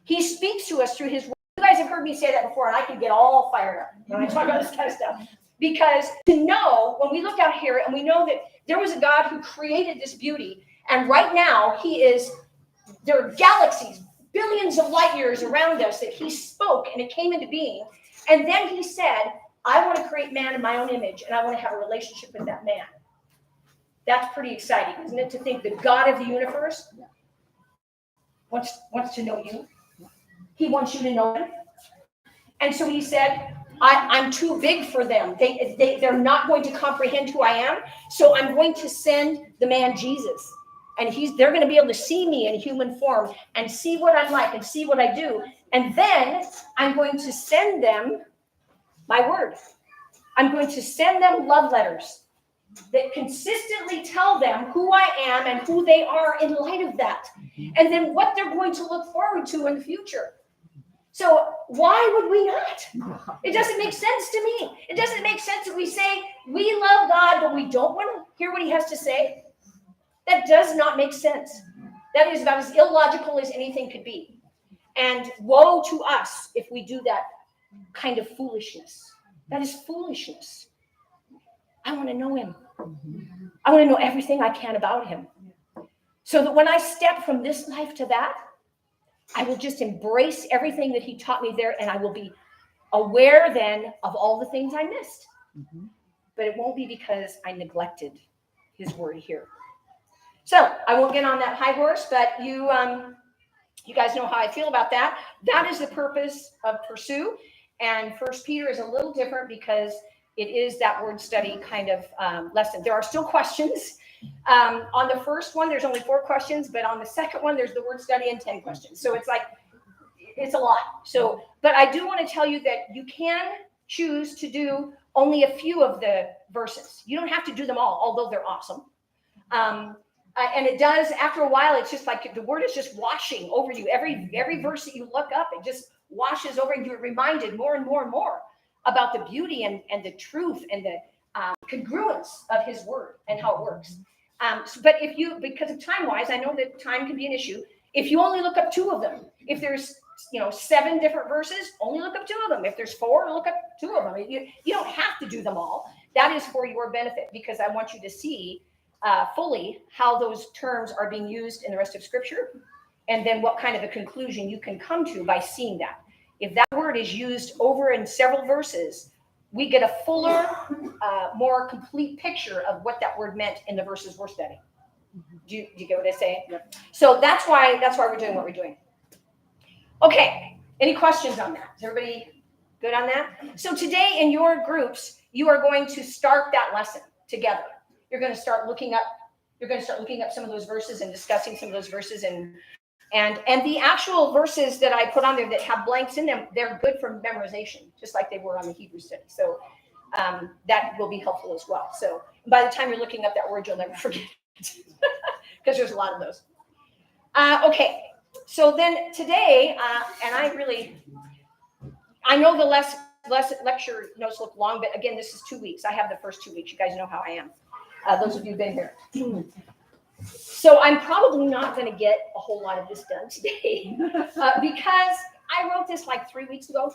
He speaks to us through his word. You guys have heard me say that before, and I can get all fired up when I talk about this kind of stuff. Because to know, when we look out here and we know that there was a God who created this beauty, and right now there are galaxies, billions of light years around us that he spoke and it came into being. And then he said, I want to create man in my own image, and I want to have a relationship with that man. That's pretty exciting, isn't it? To think the God of the universe wants to know you. He wants you to know him. And so he said, I'm too big for them. They're not going to comprehend who I am. So I'm going to send the man Jesus. And they're going to be able to see me in human form and see what I'm like and see what I do. And then I'm going to send them my word. I'm going to send them love letters that consistently tell them who I am and who they are in light of that. And then what they're going to look forward to in the future. So why would we not? It doesn't make sense to me. It doesn't make sense that we say we love God, but we don't want to hear what he has to say. That does not make sense. That is about as illogical as anything could be. And woe to us if we do that kind of foolishness. That is foolishness. I want to know him. I want to know everything I can about him. So that when I step from this life to that, I will just embrace everything that he taught me there, and I will be aware then of all the things I missed. But it won't be because I neglected his word here. So I won't get on that high horse, but you guys know how I feel about that. That is the purpose of Pursue. And First Peter is a little different because it is that word study kind of lesson. There are still questions. On the first one, there's only 4 questions, but on the second one, there's the word study and 10 questions. So it's a lot. So, but I do want to tell you that you can choose to do only a few of the verses. You don't have to do them all, although they're awesome. And it does, after a while, it's just like the word is just washing over you. Every verse that you look up, it just washes over and you're reminded more and more and more about the beauty and the truth and the congruence of his word and how it works. But because of time-wise, I know that time can be an issue. If you only look up 2 of them, if there's 7 different verses, only look up 2 of them. If there's 4, look up 2 of them. You don't have to do them all. That is for your benefit, because I want you to see fully how those terms are being used in the rest of Scripture, and then what kind of a conclusion you can come to by seeing that. If that word is used over in several verses, we get a fuller, more complete picture of what that word meant in the verses we're studying. Do you get what I say? Yep. So that's why we're doing what we're doing. Okay, any questions on that? Is everybody good on that? So today in your groups, you are going to start that lesson together. You're going to start looking up some of those verses and discussing some of those verses, and the actual verses that I put on there that have blanks in them, they're good for memorization, just like they were on the Hebrew study. So that will be helpful as well. So by the time you're looking up that word, you'll never forget it, because there's a lot of those. Okay, so then today, and I know the lecture notes look long, but again, this is 2 weeks. I have the first 2 weeks. You guys know how I am. Those of you who've been here. So I'm probably not going to get a whole lot of this done today because I wrote this like 3 weeks ago.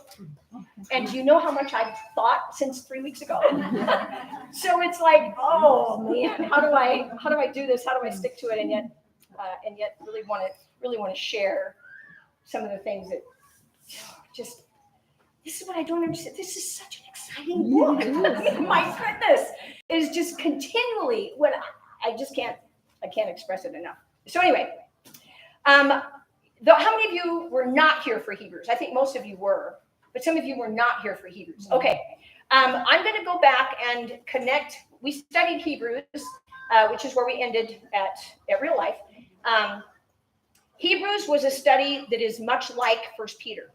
And do you know how much I've thought since 3 weeks ago? So it's like, oh man, how do I do this? How do I stick to it? And yet really want to share some of the things that just, this is what I don't understand. This is such an exciting book. My goodness. It is just continually when I can't express it enough. So anyway, how many of you were not here for Hebrews? I think most of you were, but some of you were not here for Hebrews. Okay, I'm going to go back and connect. We studied Hebrews, which is where we ended at Real Life. Hebrews was a study that is much like First Peter.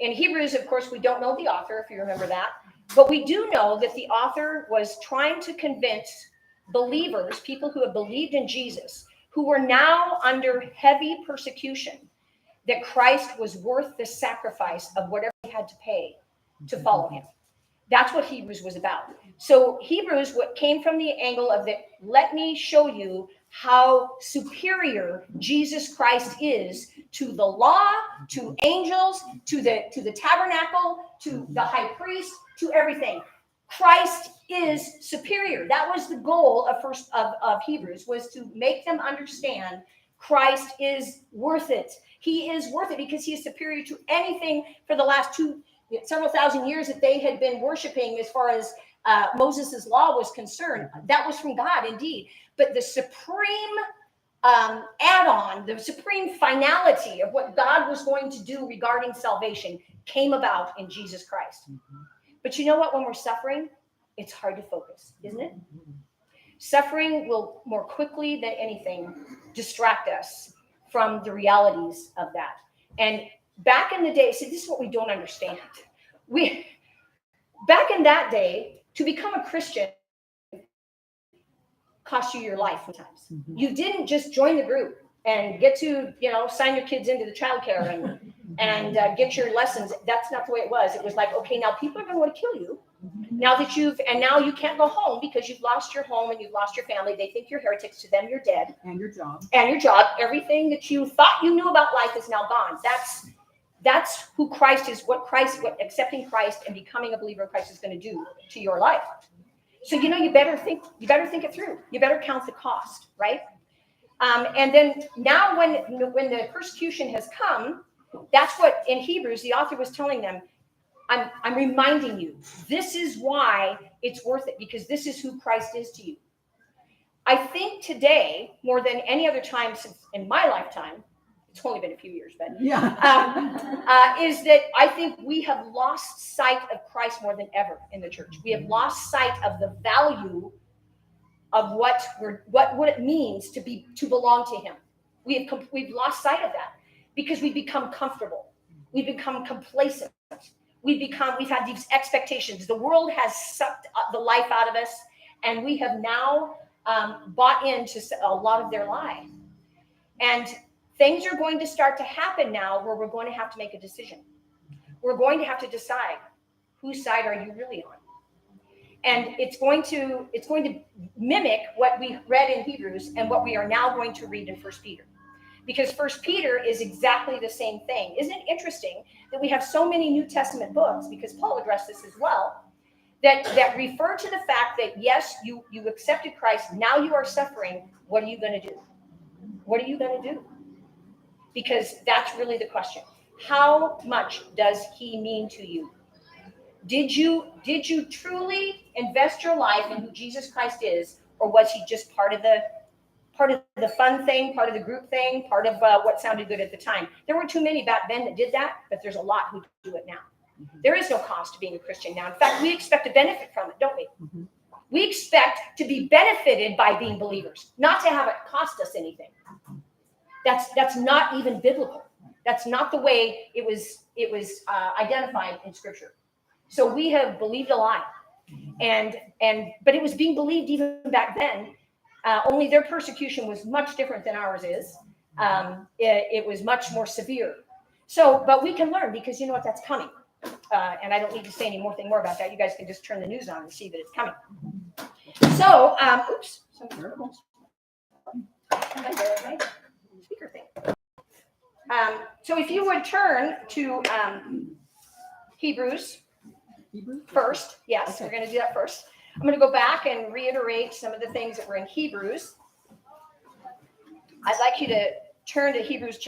In Hebrews, of course, we don't know the author, if you remember that, but we do know that the author was trying to convince believers, people who have believed in Jesus, who were now under heavy persecution, that Christ was worth the sacrifice of whatever he had to pay to follow him. That's what Hebrews was about. So Hebrews, what came from the angle of that, let me show you how superior Jesus Christ is to the law, to angels, to the tabernacle, to the high priest, to everything. Christ is superior. That was the goal of Hebrews, was to make them understand Christ is worth it. He is worth it because he is superior to anything for the last several thousand years that they had been worshiping. As far as Moses' law was concerned, that was from God indeed. But the supreme add-on, the supreme finality of what God was going to do regarding salvation came about in Jesus Christ. But you know what? When we're suffering, it's hard to focus, isn't it? Suffering will more quickly than anything distract us from the realities of that. And back in the day, see, this is what we don't understand. Back in that day, to become a Christian cost you your life sometimes. You didn't just join the group and get to, sign your kids into the childcare and get your lessons. That's not the way it was. It was like, okay, now people are going to want to kill you. Now you can't go home because you've lost your home and you've lost your family. They think you're heretics. To them, you're dead. And your job. Everything that you thought you knew about life is now gone. That's who Christ is, what accepting Christ and becoming a believer in Christ is going to do to your life. So, you better think it through. You better count the cost, right? And then now when the persecution has come, that's what in Hebrews, the author was telling them, I'm reminding you, this is why it's worth it, because this is who Christ is to you. I think today, more than any other time since in my lifetime, it's only been a few years, but is that I think we have lost sight of Christ more than ever in the church. We have lost sight of the value of what it means to belong to Him. We've lost sight of that because we've become comfortable. We've become complacent. We've had these expectations. The world has sucked the life out of us, and we have now bought into a lot of their lie. And things are going to start to happen now where we're going to have to make a decision. We're going to have to decide, whose side are you really on? And it's going to mimic what we read in Hebrews and what we are now going to read in 1 Peter. Because 1 Peter is exactly the same thing. Isn't it interesting that we have so many New Testament books, because Paul addressed this as well, that refer to the fact that, yes, you accepted Christ, now you are suffering. What are you going to do? What are you going to do? Because that's really the question. How much does he mean to you? Did you truly invest your life in who Jesus Christ is, or was he just part of the fun thing, part of the group thing, part of what sounded good at the time? There were too many back then that did that, but there's a lot who do it now. There is no cost to being a Christian now. In fact, we expect to benefit from it, don't we? We expect to be benefited by being believers, not to have it cost us anything. That's not even biblical. That's not the way it was identified in Scripture. So we have believed a lie, but it was being believed even back then. Only their persecution was much different than ours is. It was much more severe. So, but we can learn, because you know what, that's coming. And I don't need to say anything more about that. You guys can just turn the news on and see that it's coming. So, oops. Speaker thing. So if you would turn to Hebrews first. Yes, okay. We're going to do that first. I'm going to go back and reiterate some of the things that were in Hebrews. I'd like you to turn to Hebrews chapter